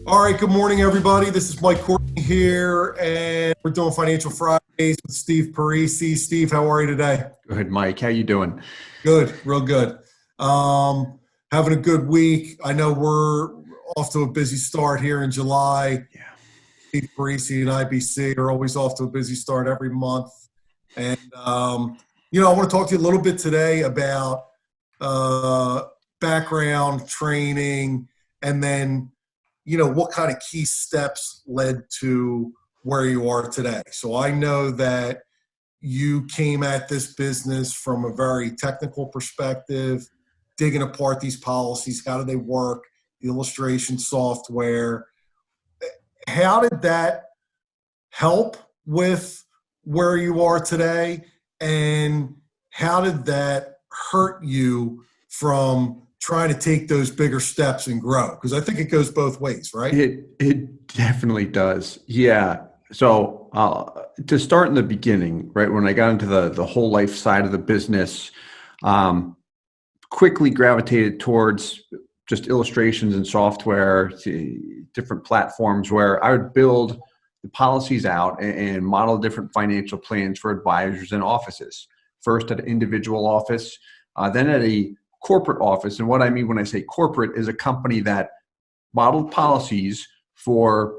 All right, good morning, everybody. This is Courtney here, and we're doing Financial Fridays with Steve.Parisi. Steve, how are you today? Good, Mike. How you doing? Good, real good. Having a good week. I know we're off to a busy start here in July. Yeah. Steve Parisi and IBC are always off to a busy start every month. And, I want to talk to you a little bit today about background training and then what kind of key steps led to where you are today. So I know that you came at this business from a very technical perspective, digging apart these policies. How do they work? The illustration software. How did that help with where you are today? And how did that hurt you from trying to take those bigger steps and grow? Because I think it goes both ways, right? It definitely does. Yeah. So to start in the beginning, right, when I got into the whole life side of the business, quickly gravitated towards just illustrations and software, different platforms where I would build the policies out and model different financial plans for advisors and offices. First at an individual office, then at a corporate office. And what I mean when I say corporate is a company that modeled policies for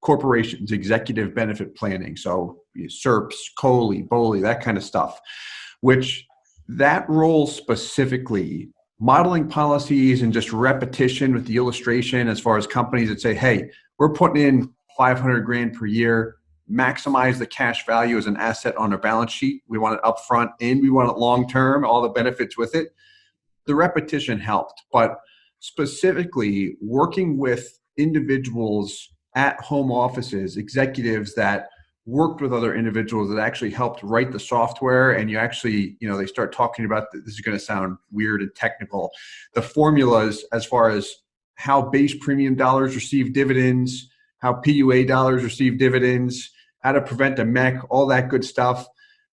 corporations, executive benefit planning. So SERPs, COLI, BOLI, that kind of stuff, which that role specifically, modeling policies and just repetition with the illustration as far as companies that say, hey, we're putting in 500 grand per year, maximize the cash value as an asset on our balance sheet. We want it upfront and we want it long-term, all the benefits with it. The repetition helped, but specifically working with individuals at home offices, executives that worked with other individuals that actually helped write the software. And you actually, they start talking about, this is going to sound weird and technical, the formulas as far as how base premium dollars receive dividends, how PUA dollars receive dividends, how to prevent a MEC, all that good stuff.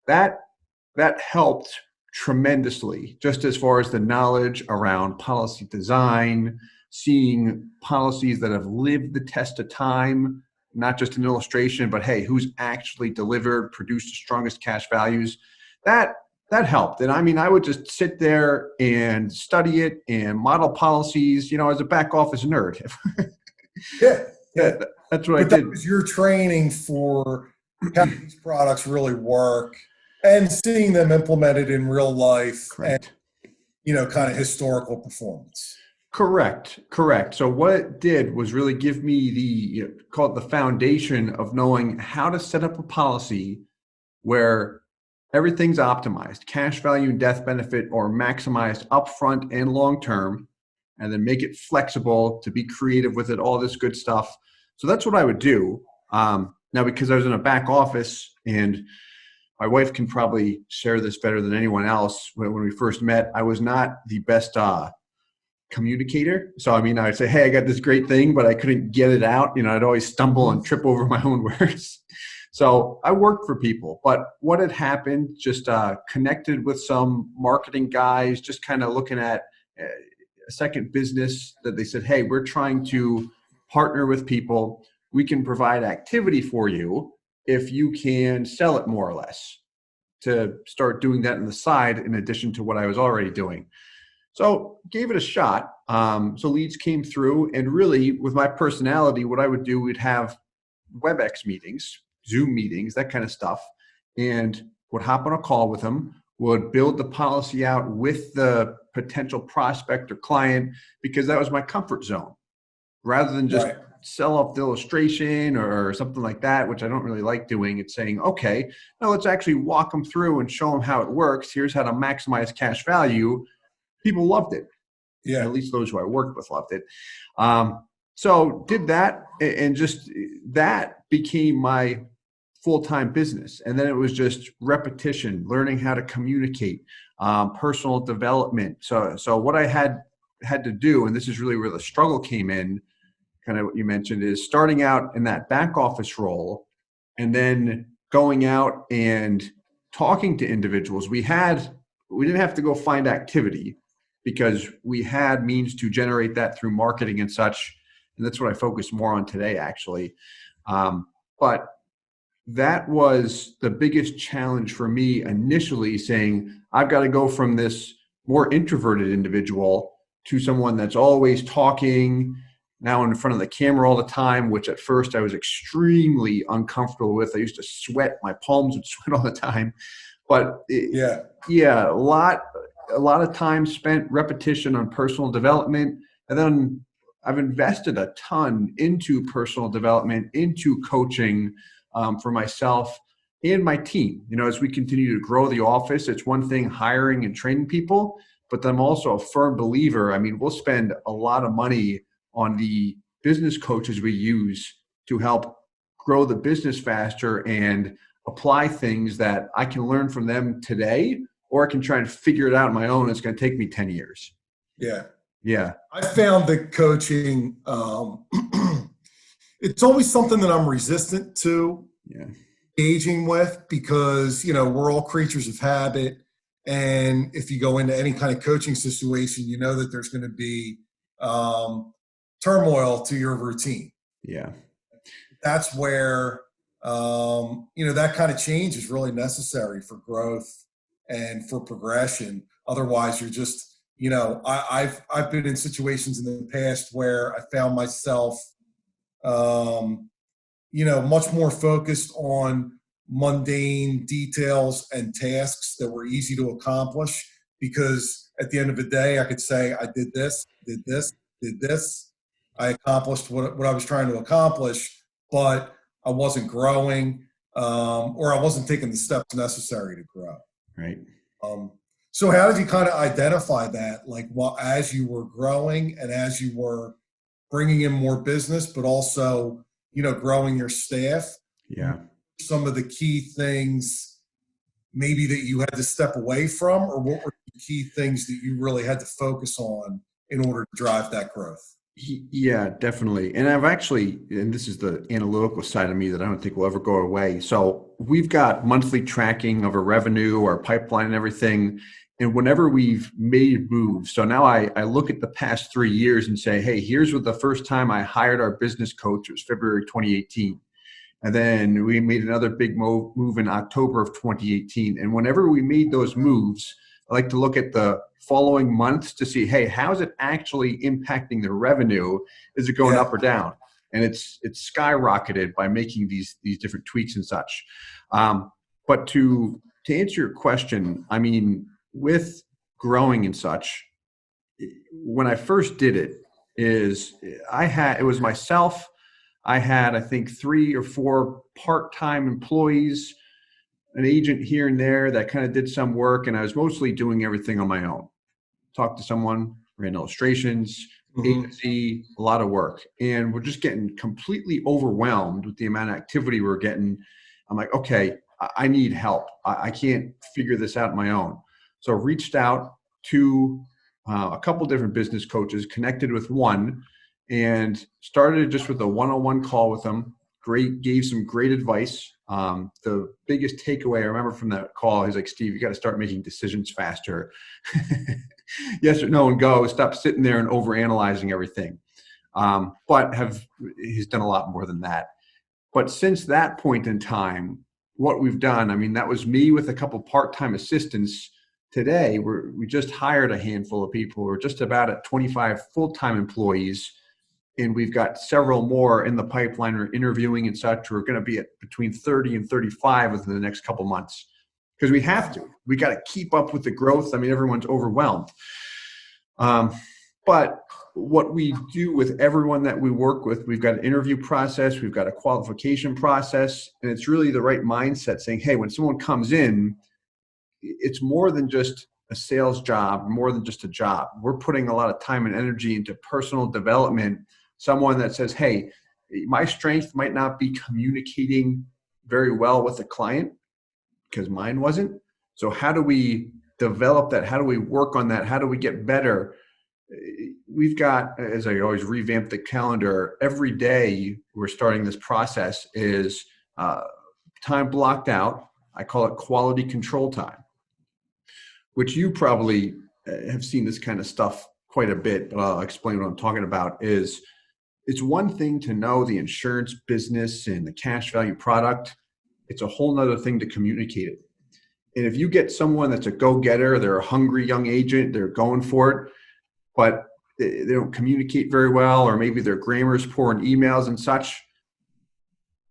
That helped tremendously, just as far as the knowledge around policy design, seeing policies that have lived the test of time, not just an illustration, but hey, who's actually delivered, produced the strongest cash values. That helped. And I mean, I would just sit there and study it and model policies, as a back office nerd. Yeah. That's what I did. That was your training for how these products really work and seeing them implemented in real life. Correct. And, kind of historical performance. Correct. So what it did was really give me call it the foundation of knowing how to set up a policy where everything's optimized, cash value and death benefit are maximized upfront and long-term, and then make it flexible to be creative with it, all this good stuff. So that's what I would do. Now, because I was in a back office, and my wife can probably share this better than anyone else, when we first met, I was not the best communicator. So, I would say, hey, I got this great thing, but I couldn't get it out. I'd always stumble and trip over my own words. So I worked for people, but what had happened, just connected with some marketing guys, just kind of looking at a second business that they said, hey, we're trying to partner with people. We can provide activity for you if you can sell it more or less, to start doing that on the side in addition to what I was already doing. So gave it a shot. So leads came through, and really with my personality, what I would do, we'd have WebEx meetings, Zoom meetings, that kind of stuff, and would hop on a call with them, would build the policy out with the potential prospect or client, because that was my comfort zone, rather than just sell off the illustration or something like that, which I don't really like doing. It's saying, okay, now let's actually walk them through and show them how it works. Here's how to maximize cash value. People loved it. Yeah. At least those who I worked with loved it. So did that, and just that became my full-time business. And then it was just repetition, learning how to communicate, personal development. So what I had to do, and this is really where the struggle came in, kind of what you mentioned, is starting out in that back office role and then going out and talking to individuals. We didn't have to go find activity, because we had means to generate that through marketing and such. And that's what I focus more on today, actually. But that was the biggest challenge for me initially, saying, I've got to go from this more introverted individual to someone that's always talking, now in front of the camera all the time, which at first I was extremely uncomfortable with. I used to sweat, my palms would sweat all the time. But yeah, a lot of time spent repetition on personal development. And then I've invested a ton into personal development, into coaching for myself and my team. As we continue to grow the office, it's one thing hiring and training people, but I'm also a firm believer. We'll spend a lot of money on the business coaches we use to help grow the business faster and apply things that I can learn from them today, or I can try and figure it out on my own. It's going to take me 10 years. Yeah. I found that coaching, it's always something that I'm resistant to engaging with, because, we're all creatures of habit. And if you go into any kind of coaching situation, you know that there's going to be turmoil to your routine. Yeah. That's where, that kind of change is really necessary for growth and for progression. Otherwise, you're just, I've been in situations in the past where I found myself, much more focused on mundane details and tasks that were easy to accomplish, because at the end of the day, I could say, I did this, did this, did this. I accomplished what I was trying to accomplish, but I wasn't growing, or I wasn't taking the steps necessary to grow. Right. So how did you kind of identify that, as you were growing and as you were bringing in more business, but also, growing your staff? Yeah. Some of the key things maybe that you had to step away from, or what were the key things that you really had to focus on in order to drive that growth? Yeah, definitely. And I've actually, and this is the analytical side of me that I don't think will ever go away. So we've got monthly tracking of our revenue, our pipeline and everything. And whenever we've made moves, so now I look at the past 3 years and say, hey, here's what the first time I hired our business coach. It was February 2018. And then we made another big move in October of 2018. And whenever we made those moves, I like to look at the following months to see, hey, how is it actually impacting the revenue? Is it going up or down? And it's skyrocketed by making these different tweaks and such. But to answer your question, with growing and such, when I first did it, it was myself. I had, I think, 3 or 4 part-time employees, an agent here and there that kind of did some work, and I was mostly doing everything on my own. Talked to someone, ran illustrations, agency, a lot of work. And we're just getting completely overwhelmed with the amount of activity we're getting. I'm like, okay, I need help. I can't figure this out on my own. So I reached out to a couple different business coaches, connected with one, and started just with a one-on-one call with them. Gave some great advice. The biggest takeaway I remember from that call, he's like, Steve, you got to start making decisions faster. Yes or no and go. Stop sitting there and overanalyzing everything. But he's done a lot more than that. But since that point in time, what we've done, that was me with a couple part-time assistants. Today, we just hired a handful of people. We're just about at 25 full-time employees. And we've got several more in the pipeline. We're interviewing and such. We're going to be at between 30 and 35 within the next couple months, because we have to. We got to keep up with the growth. Everyone's overwhelmed. But what we do with everyone that we work with, we've got an interview process, we've got a qualification process, and it's really the right mindset, saying, hey, when someone comes in, it's more than just a sales job, more than just a job. We're putting a lot of time and energy into personal development. Someone that says, hey, my strength might not be communicating very well with the client, because mine wasn't. So how do we develop that? How do we work on that? How do we get better? We've got, as I always revamp the calendar, every day we're starting this process is time blocked out. I call it quality control time, which you probably have seen this kind of stuff quite a bit, but I'll explain what I'm talking about. Is It's one thing to know the insurance business and the cash value product. It's a whole nother thing to communicate it. And if you get someone that's a go-getter, they're a hungry young agent, they're going for it, but they don't communicate very well, or maybe their grammar is poor in emails and such,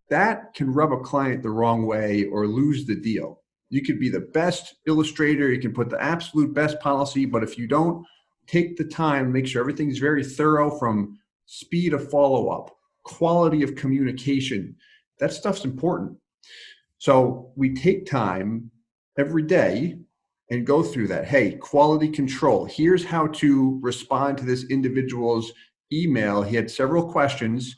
that can rub a client the wrong way or lose the deal. You could be the best illustrator, you can put the absolute best policy, but if you don't take the time, make sure everything's very thorough, from speed of follow-up, quality of communication, that stuff's important. So we take time every day and go through that. Hey, quality control. Here's how to respond to this individual's email. He had several questions.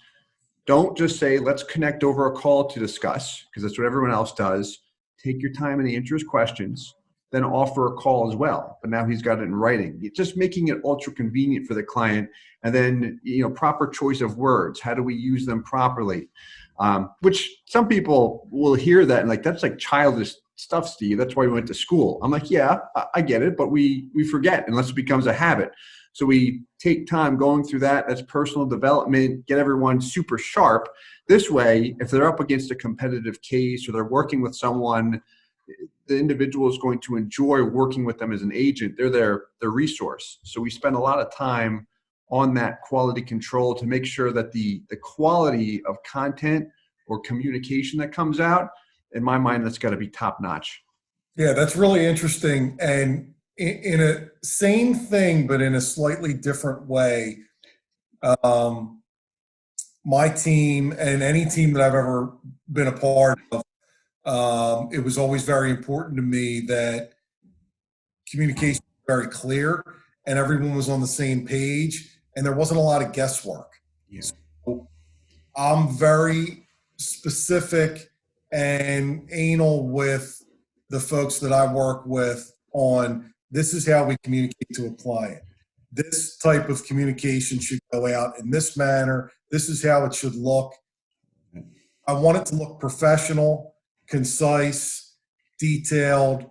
Don't just say, let's connect over a call to discuss, because that's what everyone else does. Take your time and answer his questions, then offer a call as well. But now he's got it in writing. It's just making it ultra convenient for the client. And then, proper choice of words. How do we use them properly? Which some people will hear that and like, that's like childish stuff, Steve. That's why we went to school. I'm like, yeah, I get it, but we forget unless it becomes a habit. So we take time going through that. That's personal development, get everyone super sharp. This way, if they're up against a competitive case or they're working with someone, the individual is going to enjoy working with them as an agent. They're their resource. So we spend a lot of time on that quality control to make sure that the quality of content or communication that comes out, in my mind, that's got to be top notch. Yeah, that's really interesting. And in a same thing, but in a slightly different way, my team and any team that I've ever been a part of, it was always very important to me that communication was very clear and everyone was on the same page and there wasn't a lot of guesswork. Yeah. So I'm very specific and anal with the folks that I work with on, this is how we communicate to a client. This type of communication should go out in this manner. This is how it should look. I want it to look professional, concise, detailed,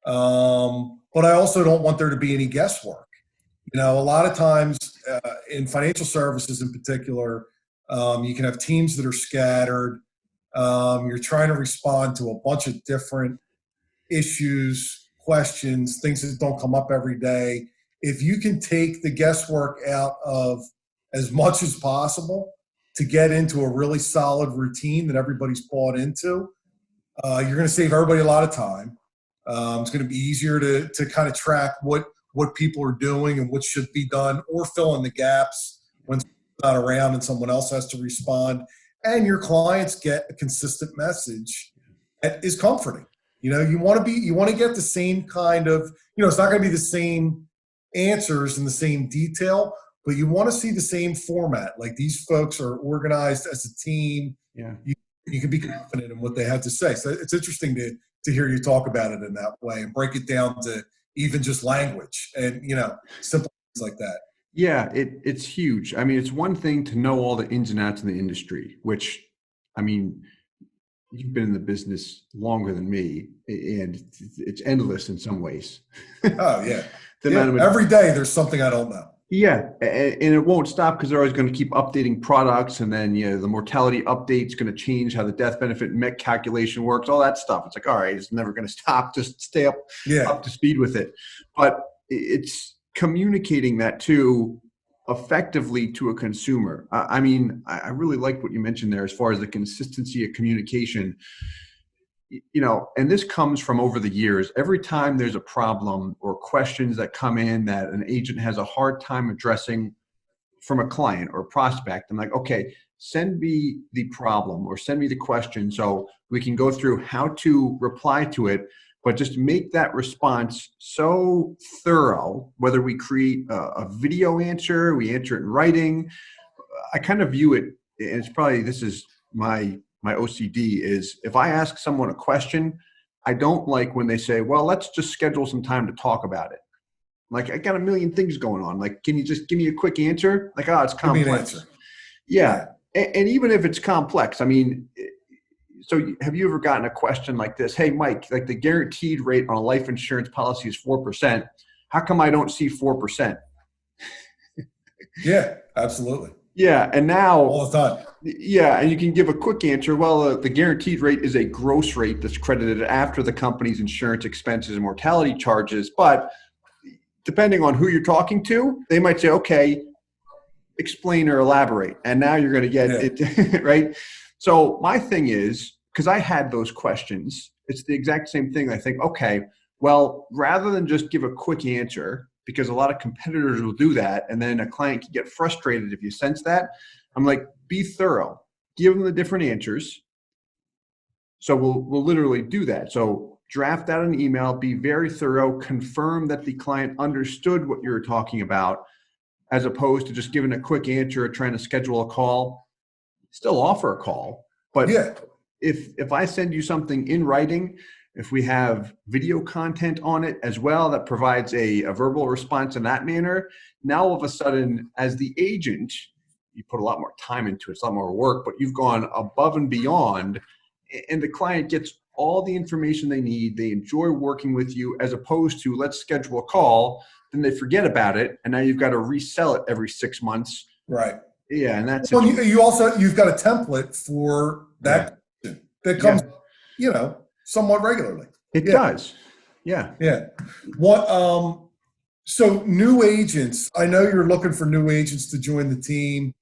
but I also don't want there to be any guesswork. A lot of times in financial services in particular, you can have teams that are scattered. You're trying to respond to a bunch of different issues, questions, things that don't come up every day. If you can take the guesswork out of as much as possible to get into a really solid routine that everybody's bought into, you're going to save everybody a lot of time. It's going to be easier to kind of track what people are doing and what should be done, or fill in the gaps when someone's not around and someone else has to respond. And your clients get a consistent message that is comforting. You want to get the same kind of, it's not going to be the same answers in the same detail, but you want to see the same format. Like, these folks are organized as a team. Yeah. You can be confident in what they have to say. So it's interesting to hear you talk about it in that way and break it down to even just language and, simple things like that. Yeah, it's huge. I mean, it's one thing to know all the ins and outs in the industry, which, I mean, you've been in the business longer than me, and it's endless in some ways. Oh, yeah. Every day there's something I don't know. Yeah, and it won't stop because they're always going to keep updating products, and then the mortality update's going to change how the death benefit MEC calculation works, all that stuff. It's like, all right, it's never going to stop. Just stay up to speed with it. But it's communicating that too effectively to a consumer. I mean, I really like what you mentioned there as far as the consistency of communication. And this comes from over the years. Every time there's a problem or questions that come in that an agent has a hard time addressing from a client or prospect, I'm like, okay, send me the problem or send me the question so we can go through how to reply to it, but just make that response so thorough, whether we create a video answer, we answer it in writing. I kind of view it, and it's probably, this is my OCD, is if I ask someone a question, I don't like when they say, well, let's just schedule some time to talk about it. Like, I got a million things going on. Like, can you just give me a quick answer? Like, oh, it's complex. Give me an answer. Yeah. And even if it's complex, I mean, so have you ever gotten a question like this? Hey, Mike, like the guaranteed rate on a life insurance policy is 4%. How come I don't see 4%? Yeah, absolutely. Yeah, and now, all the time. yeah, and you can give a quick answer. Well, the guaranteed rate is a gross rate that's credited after the company's insurance expenses and mortality charges. But depending on who you're talking to, they might say, okay, explain or elaborate. And now you're going to get it, right? So my thing is, because I had those questions, it's the exact same thing. I think, okay, well, rather than just give a quick answer, because a lot of competitors will do that, and then a client can get frustrated if you sense that. I'm like, be thorough, give them the different answers. So we'll literally do that. So draft out an email, be very thorough, confirm that the client understood what you were talking about, as opposed to just giving a quick answer or trying to schedule a call. Still offer a call, but Yeah. if I send you something in writing, if we have video content on it as well that provides a verbal response in that manner, now all of a sudden, as the agent, you put a lot more time into it, it's a lot more work, but you've gone above and beyond, and the client gets all the information they need. They enjoy working with you, as opposed to let's schedule a call, then they forget about it, and now you've got to resell it every 6 months. Right. Yeah, and that's well. You've got a template for that that comes, somewhat regularly. It does. Yeah. Yeah. What? So new agents. I know you're looking for new agents to join the team.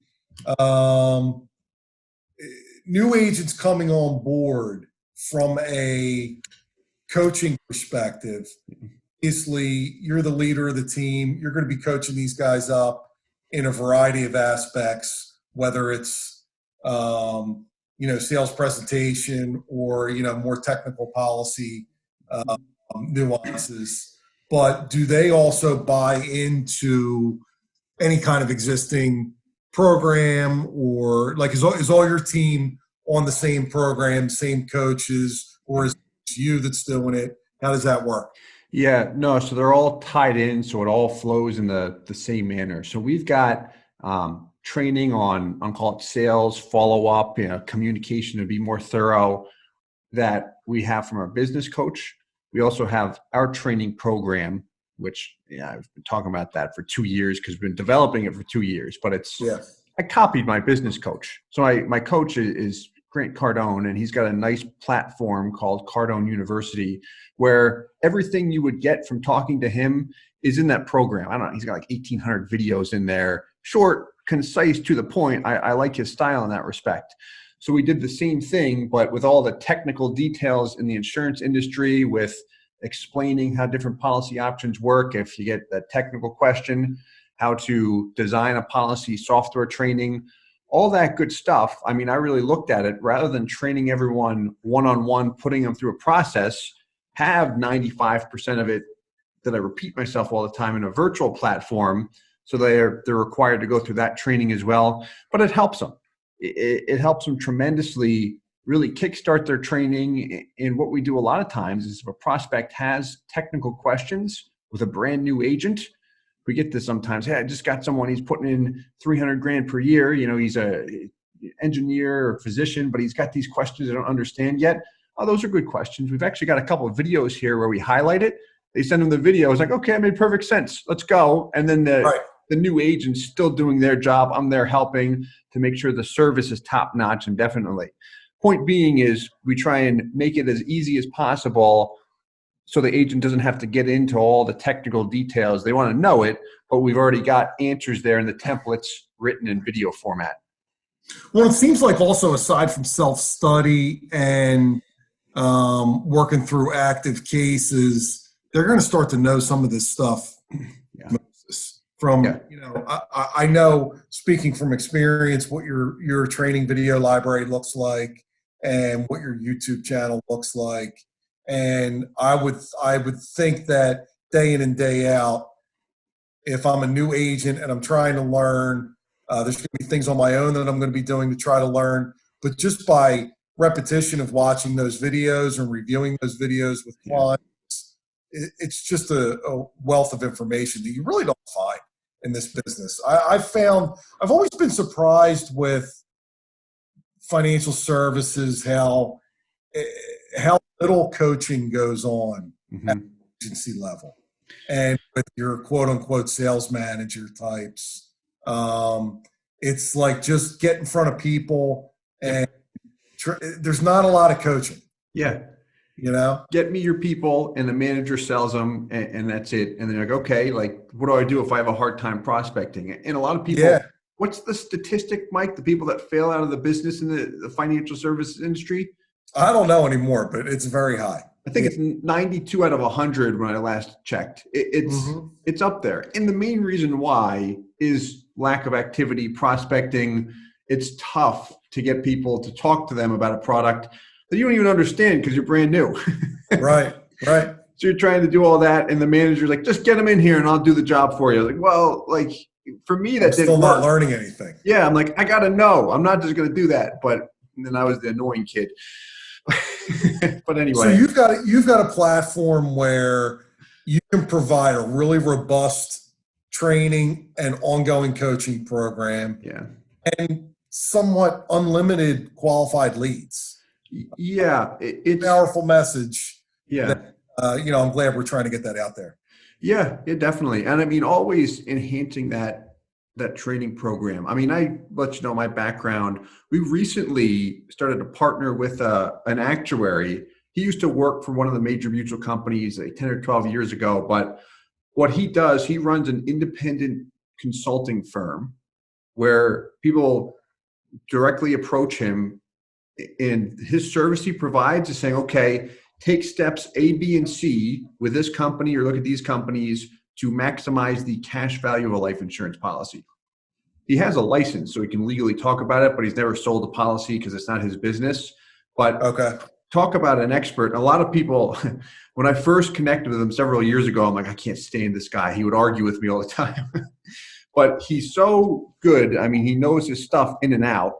New agents coming on board from a coaching perspective. Obviously, you're the leader of the team. You're going to be coaching these guys up in a variety of aspects, whether it's sales presentation or more technical policy nuances. But do they also buy into any kind of existing program, or like is all your team on the same program, same coaches, or is it you that's doing it? How does that work? Yeah, no, so they're all tied in, so it all flows in the same manner. So we've got training on call it sales, follow up, communication to be more thorough, that we have from our business coach. We also have our training program, which I've been talking about that for 2 years because we've been developing it for 2 years. But I copied my business coach. So my coach is Grant Cardone, and he's got a nice platform called Cardone University, where everything you would get from talking to him is in that program. I don't know, he's got like 1,800 videos in there, short, concise, to the point. I like his style in that respect. So we did the same thing, but with all the technical details in the insurance industry, with explaining how different policy options work. If you get a technical question, how to design a policy, software training, all that good stuff. I mean, I really looked at it, rather than training everyone one-on-one, putting them through a process, have 95% of it that I repeat myself all the time in a virtual platform. So they're required to go through that training as well, but it helps them. It helps them tremendously, really kickstart their training. And what we do a lot of times is, if a prospect has technical questions with a brand new agent, we get this sometimes. Hey, I just got someone, he's putting in 300 grand per year. He's a engineer or physician, but he's got these questions I don't understand yet. Oh, those are good questions. We've actually got a couple of videos here where we highlight it. They send them the video. It's like, okay, it made perfect sense. Let's go. And then the new agent's still doing their job. I'm there helping to make sure the service is top notch indefinitely. Point being is, we try and make it as easy as possible, so the agent doesn't have to get into all the technical details. They want to know it, but we've already got answers there in the templates written in video format. Well, it seems like also, aside from self-study and working through active cases, they're going to start to know some of this stuff. I know, speaking from experience, what your training video library looks like and what your YouTube channel looks like. And I would think that day in and day out, if I'm a new agent and I'm trying to learn, there's going to be things on my own that I'm going to be doing to try to learn. But just by repetition of watching those videos and reviewing those videos with clients, it's just a wealth of information that you really don't find in this business. I've always been surprised with financial services, how little coaching goes on at the agency level, and with your quote unquote sales manager types. It's like just get in front of people, Yep. and there's not a lot of coaching, Yeah. you know? Get me your people, and the manager sells them, and that's it. And they're like, okay, like, what do I do if I have a hard time prospecting? And a lot of people, Yeah. what's the statistic, Mike? The people that fail out of the business in the financial services industry? I don't know anymore, but it's very high. I think it's 92 out of 100 when I last checked. Mhm. It's up there. And the main reason why is lack of activity, prospecting. It's tough to get people to talk to them about a product that you don't even understand because you're brand new. Right, right. So you're trying to do all that, and the manager's like, just get them in here and I'll do the job for you. Like, well, like, for me, I'm that still didn't not work. learning anything. Yeah, I'm like, I got to know. I'm not just going to do that. But then I was the annoying kid. But So anyway. you've got a platform where you can provide a really robust training and ongoing coaching program Yeah. and somewhat unlimited qualified leads. Yeah. It's, Powerful message yeah. that, I'm glad we're trying to get that out there. Yeah, definitely. And I mean, always enhancing that training program. I mean, I let you know my background. We recently started to partner with an actuary. He used to work for one of the major mutual companies like 10 or 12 years ago. But what he does, he runs an independent consulting firm where people directly approach him, and his service he provides is saying, okay, take steps A, B, and C with this company or look at these companies to maximize the cash value of a life insurance policy. He has a license, so he can legally talk about it, but he's never sold a policy because it's not his business. But Okay. talk about an expert. A lot of people, when I first connected with him several years ago, I'm like, I can't stand this guy. He would argue with me all the time. But he's so good. I mean, he knows his stuff in and out.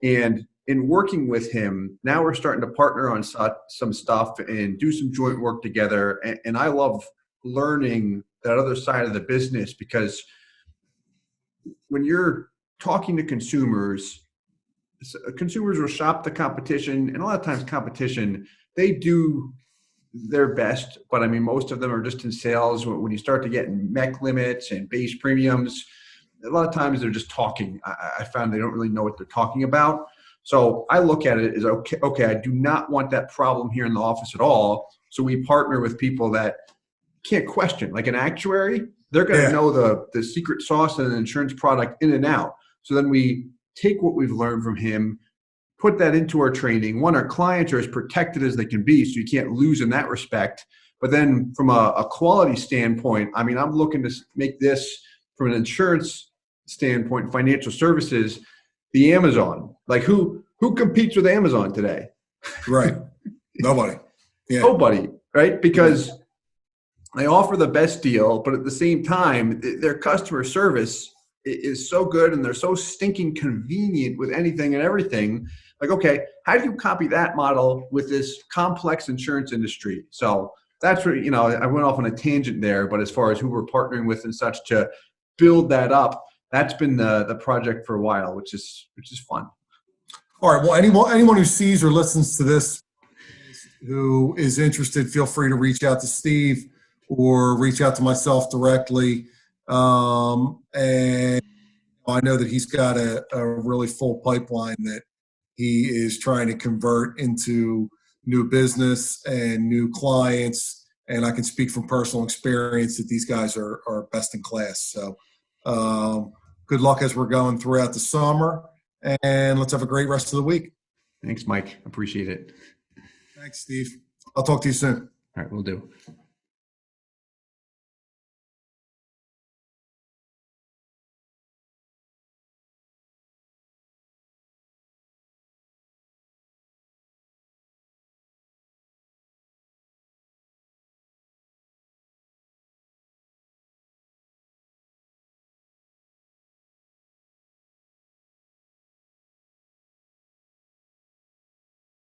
And in working with him, now we're starting to partner on some stuff and do some joint work together. And I love learning that other side of the business, because when you're talking to consumers will shop the competition. And a lot of times competition, they do their best, but I mean, most of them are just in sales. When you start to get in mech limits and base premiums, a lot of times they're just talking. I found they don't really know what they're talking about. So I look at it as, okay, I do not want that problem here in the office at all. So we partner with people that can't question, like an actuary. They're going to Yeah. know the secret sauce in an insurance product in and out. So then we take what we've learned from him, put that into our training. One, our clients are as protected as they can be, so you can't lose in that respect. But then from a quality standpoint, I mean, I'm looking to make this from an insurance standpoint, financial services, the Amazon. Like who competes with Amazon today? Right. Nobody. Yeah. Nobody, right? Because they offer the best deal, but at the same time, their customer service is so good and they're so stinking convenient with anything and everything. Like, okay, how do you copy that model with this complex insurance industry? So that's where, I went off on a tangent there, but as far as who we're partnering with and such to build that up, that's been the project for a while, which is fun. All right. Well, anyone who sees or listens to this who is interested, feel free to reach out to Steve or reach out to myself directly. And I know that he's got a really full pipeline that he is trying to convert into new business and new clients. And I can speak from personal experience that these guys are best in class. So good luck as we're going throughout the summer. And let's have a great rest of the week. Thanks, Mike. Appreciate it. Thanks, Steve. I'll talk to you soon. All right, we'll do.